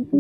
Good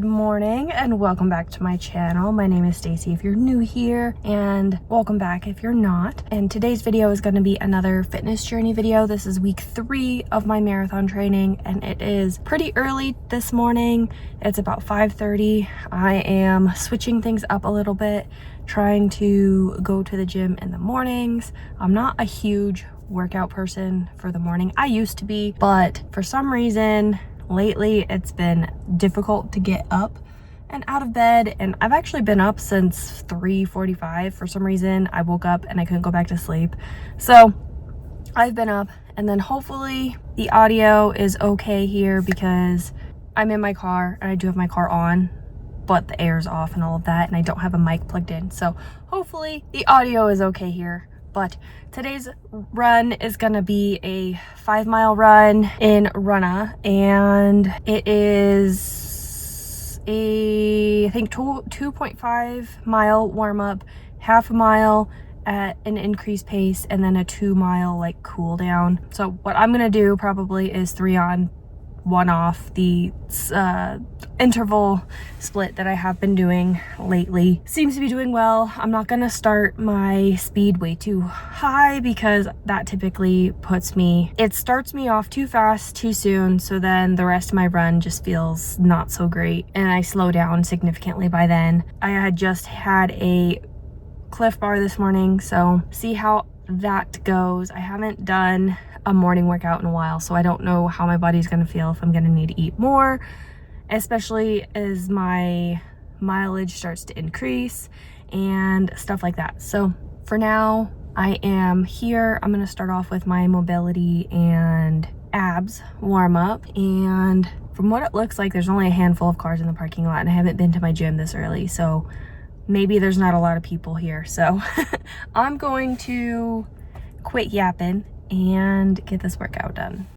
morning and welcome back to my channel. My name is Stacy if you're new here, and welcome back if you're not. And today's video is going to be another fitness journey video. This is week 3 of my marathon training and it is pretty early this morning. It's about 5:30. I am switching things up a little bit, trying to go to the gym in the mornings. I'm not a huge workout person for the morning. I used to be, but for some reason lately it's been difficult to get up and out of bed, and I've actually been up since 3:45. For some reason I woke up and I couldn't go back to sleep, so I've been up. And then hopefully the audio is okay here because I'm in my car and I do have my car on, but the air's off and all of that, and I don't have a mic plugged in, so hopefully the audio is okay here. But today's run is gonna be a 5-mile run in Runna, and it is I think 2.5 mile warm up, half a mile at an increased pace, and then a 2-mile like cool down. So what I'm gonna do probably is 3 on, 1 off, the interval split that I have been doing lately. Seems to be doing well. I'm not gonna start my speed way too high because that typically it starts me off too fast too soon, so then the rest of my run just feels not so great and I slow down significantly by then. I had just had a Cliff Bar this morning, so see how that goes. I haven't done a morning workout in a while, so I don't know how my body's gonna feel, if I'm gonna need to eat more, especially as my mileage starts to increase and stuff like that. So for now I am here. I'm gonna start off with my mobility and abs warm up, and from what it looks like there's only a handful of cars in the parking lot, and I haven't been to my gym this early, so maybe there's not a lot of people here. So I'm going to quit yapping and get this workout done.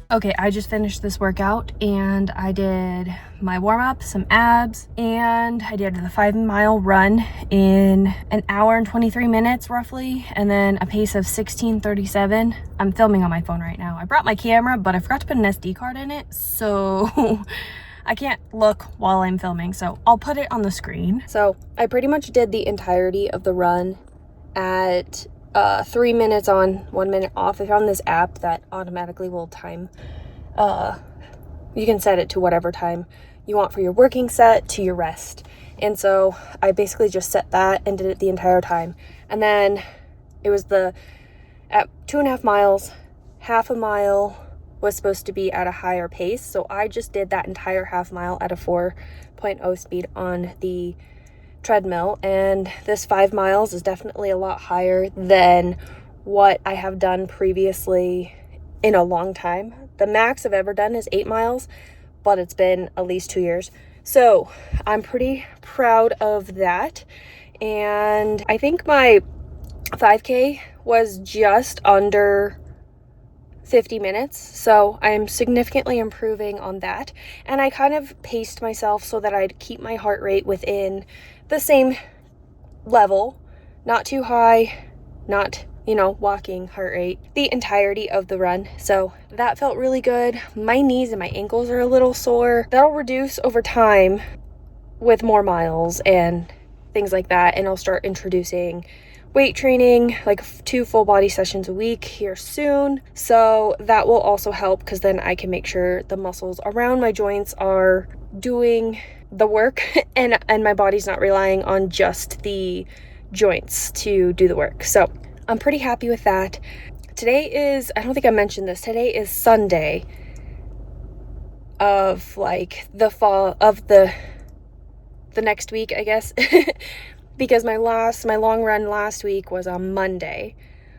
Okay, I just finished this workout and I did my warm-up, some abs, and I did the 5-mile run in an hour and 23 minutes roughly, and then a pace of 16:37. I'm filming on my phone right now. I brought my camera, but I forgot to put an SD card in it, so I can't look while I'm filming, so I'll put it on the screen. So I pretty much did the entirety of the run at 3 minutes on, 1 minute off. I found this app that automatically will time. You can set it to whatever time you want for your working set to your rest. And so I basically just set that and did it the entire time. And then it was at 2.5 miles, half a mile was supposed to be at a higher pace. So I just did that entire half mile at a 4.0 speed on the treadmill, and this 5 miles is definitely a lot higher than what I have done previously in a long time. The max I've ever done is 8 miles, but it's been at least 2 years. So I'm pretty proud of that. And I think my 5K was just under 50 minutes, so I'm significantly improving on that. And I kind of paced myself so that I'd keep my heart rate within the same level, not too high, not, walking heart rate, the entirety of the run. So that felt really good. My knees and my ankles are a little sore. That'll reduce over time with more miles and things like that, and I'll start introducing weight training, like 2 full body sessions a week here soon. So that will also help, because then I can make sure the muscles around my joints are doing the work and my body's not relying on just the joints to do the work. So I'm pretty happy with that. Today is, I don't think I mentioned this, today is Sunday of like the fall of the next week, I guess. Because my long run last week was on Monday.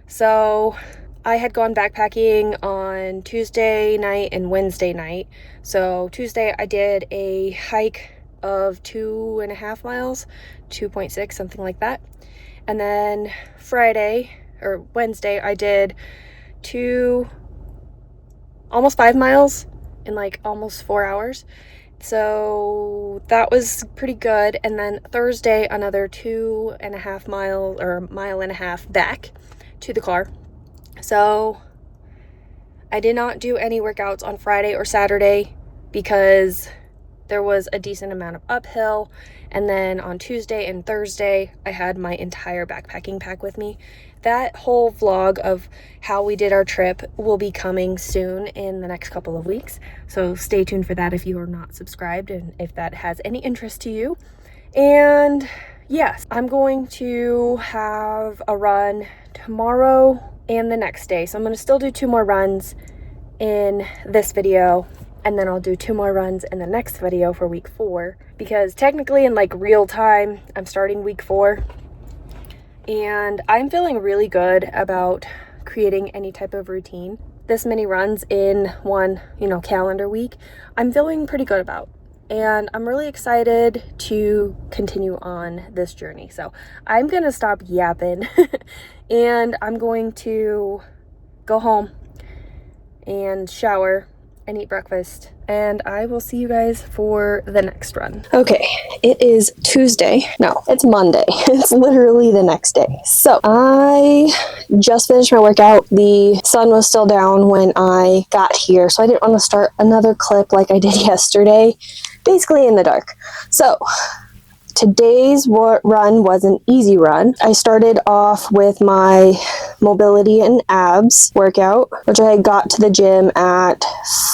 So I had gone backpacking on Tuesday night and Wednesday night. So Tuesday I did a hike of 2.5 miles, 2.6, something like that. And then Wednesday I did almost 5 miles in like almost 4 hours. So that was pretty good. And then Thursday, another 2.5 miles or 1.5 miles back to the car. So I did not do any workouts on Friday or Saturday because there was a decent amount of uphill. And then on Tuesday and Thursday, I had my entire backpacking pack with me. That whole vlog of how we did our trip will be coming soon in the next couple of weeks. So stay tuned for that if you are not subscribed and if that has any interest to you. And yes, I'm going to have a run tomorrow and the next day. So I'm going to still do 2 more runs in this video, and then I'll do 2 more runs in the next video for week 4, because technically in like real time, I'm starting week 4. And I'm feeling really good about creating any type of routine. This many runs in one, calendar week, I'm feeling pretty good about. And I'm really excited to continue on this journey. So I'm going to stop yapping and I'm going to go home and shower and eat breakfast, and I will see you guys for the next run. Okay, it is Tuesday. No, it's Monday. It's literally the next day. So I just finished my workout. The sun was still down when I got here, so I didn't want to start another clip like I did yesterday, basically in the dark. So today's run was an easy run. I started off with my mobility and abs workout, which I got to the gym at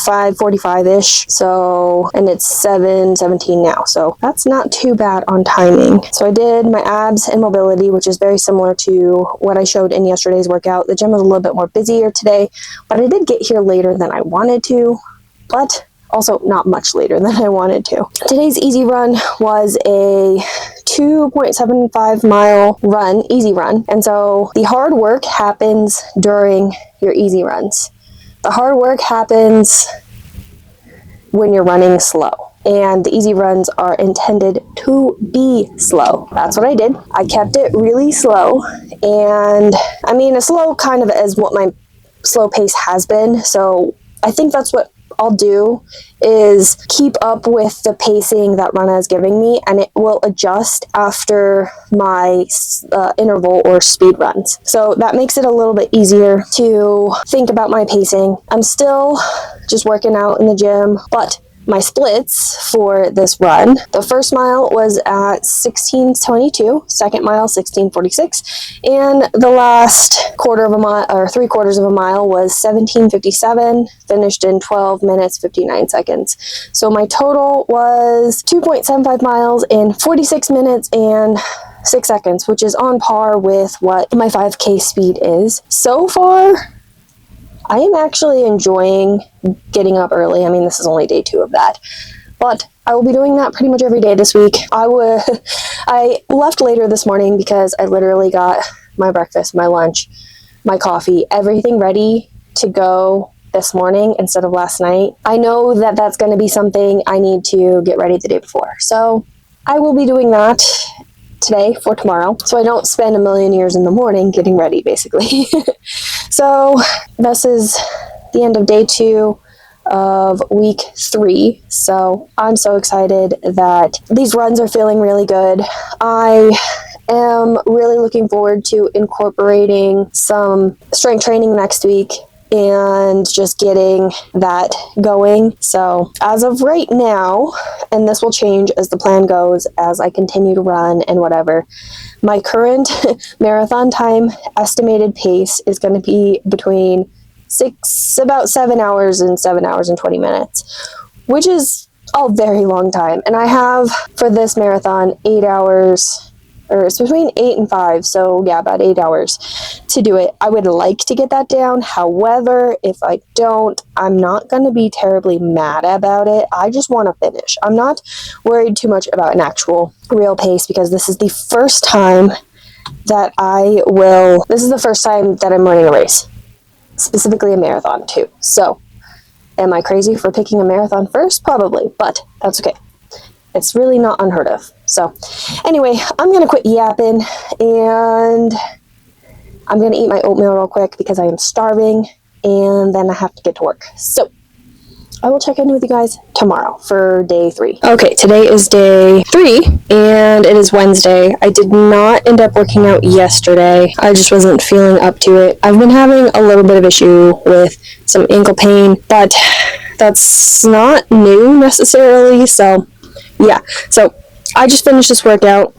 5:45-ish. So, and it's 7:17 now. So that's not too bad on timing. So I did my abs and mobility, which is very similar to what I showed in yesterday's workout. The gym was a little bit more busier today, but I did get here later than I wanted to, but also not much later than I wanted to. Today's easy run was a 2.75 mile run, easy run. And so the hard work happens during your easy runs. The hard work happens when you're running slow. And the easy runs are intended to be slow. That's what I did. I kept it really slow. And I mean, a slow kind of as what my slow pace has been. So I think that's what I'll do, is keep up with the pacing that Rana is giving me, and it will adjust after my interval or speed runs. So that makes it a little bit easier to think about my pacing. I'm still just working out in the gym, but my splits for this run, the first mile was at 16:22, second mile 16:46, and the last quarter of a mile or 3/4 of a mile was 17:57, finished in 12 minutes 59 seconds. So my total was 2.75 miles in 46 minutes and 6 seconds, which is on par with what my 5K speed is. So far, I am actually enjoying getting up early. I mean, this is only day 2 of that, but I will be doing that pretty much every day this week. I left later this morning because I literally got my breakfast, my lunch, my coffee, everything ready to go this morning instead of last night. I know that that's going to be something I need to get ready the day before. So I will be doing that today for tomorrow, so I don't spend a million years in the morning getting ready, basically. So this is the end of day 2 of week 3. So I'm so excited that these runs are feeling really good. I am really looking forward to incorporating some strength training next week and just getting that going. So as of right now, and this will change as the plan goes, as I continue to run and whatever, my current marathon time estimated pace is going to be between about 7 hours and 7 hours and 20 minutes, which is a very long time. And I have for this marathon 8 hours, or it's between 8 and 5, so yeah, about 8 hours to do it. I would like to get that down. However, if I don't, I'm not going to be terribly mad about it. I just want to finish. I'm not worried too much about an actual real pace, because this is the first time that I'm running a race, specifically a marathon too. So am I crazy for picking a marathon first? Probably, but that's okay. It's really not unheard of. So anyway, I'm going to quit yapping and I'm going to eat my oatmeal real quick because I am starving, and then I have to get to work. So I will check in with you guys tomorrow for day 3. Okay, today is day 3 and it is Wednesday. I did not end up working out yesterday. I just wasn't feeling up to it. I've been having a little bit of issue with some ankle pain, but that's not new necessarily. So yeah, so I just finished this workout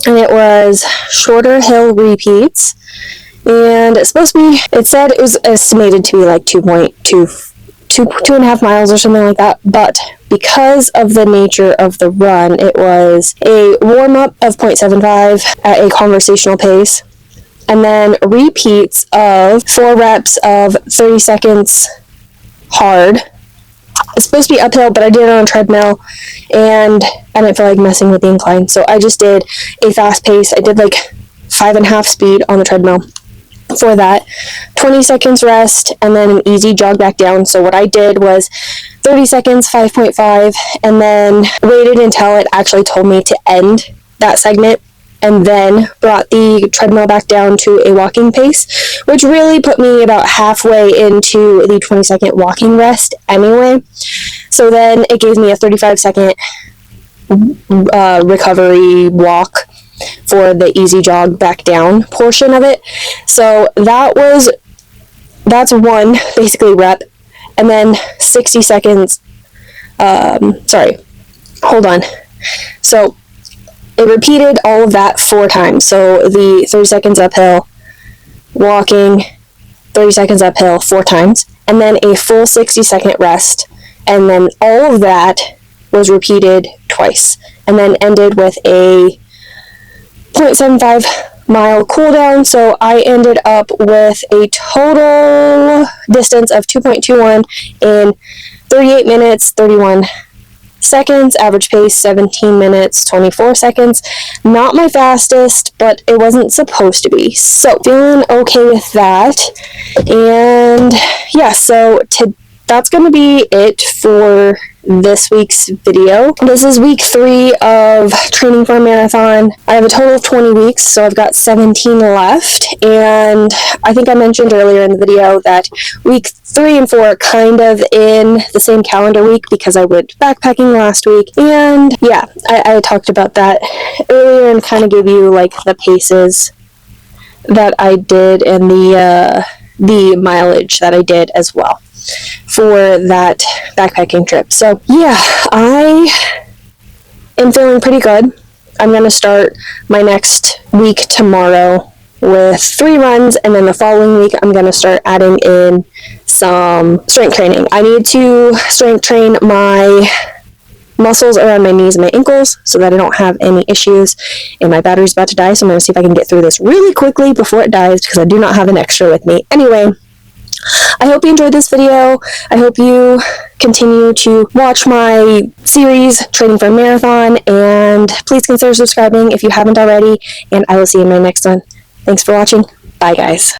and it was shorter hill repeats, and it said it was estimated to be like 2.5 miles or something like that, but because of the nature of the run, it was a warm-up of 0.75 at a conversational pace, and then repeats of 4 reps of 30 seconds hard. It's supposed to be uphill, but I did it on a treadmill, and I didn't feel like messing with the incline, so I just did a fast pace. I did like 5.5 speed on the treadmill for that, 20 seconds rest, and then an easy jog back down. So what I did was 30 seconds, 5.5, and then waited until it actually told me to end that segment, and then brought the treadmill back down to a walking pace, which really put me about halfway into the 20-second walking rest anyway. So then it gave me a 35-second recovery walk for the easy jog back down portion of it. So that's one basically rep, and then 60 seconds, so it repeated all of that 4 times. So the 30 seconds uphill, walking, 30 seconds uphill 4 times, and then a full 60-second rest, and then all of that was repeated twice, and then ended with a 0.75 mile cool down. So I ended up with a total distance of 2.21 in 38 minutes 31 seconds, average pace 17 minutes 24 seconds. Not my fastest, but it wasn't supposed to be, so feeling okay with that. And yeah, so that's going to be it for this week's video. This is week 3 of training for a marathon. I have a total of 20 weeks, so I've got 17 left, and I think I mentioned earlier in the video that week 3 and 4 are kind of in the same calendar week because I went backpacking last week, and yeah, I talked about that earlier and kind of gave you like the paces that I did and the mileage that I did as well for that backpacking trip. So yeah, I am feeling pretty good. I'm going to start my next week tomorrow with 3 runs, and then the following week I'm going to start adding in some strength training. I need to strength train my muscles around my knees and my ankles so that I don't have any issues, and my battery's about to die, so I'm going to see if I can get through this really quickly before it dies because I do not have an extra with me. Anyway, I hope you enjoyed this video. I hope you continue to watch my series, Training for a Marathon, and please consider subscribing if you haven't already, and I will see you in my next one. Thanks for watching. Bye, guys.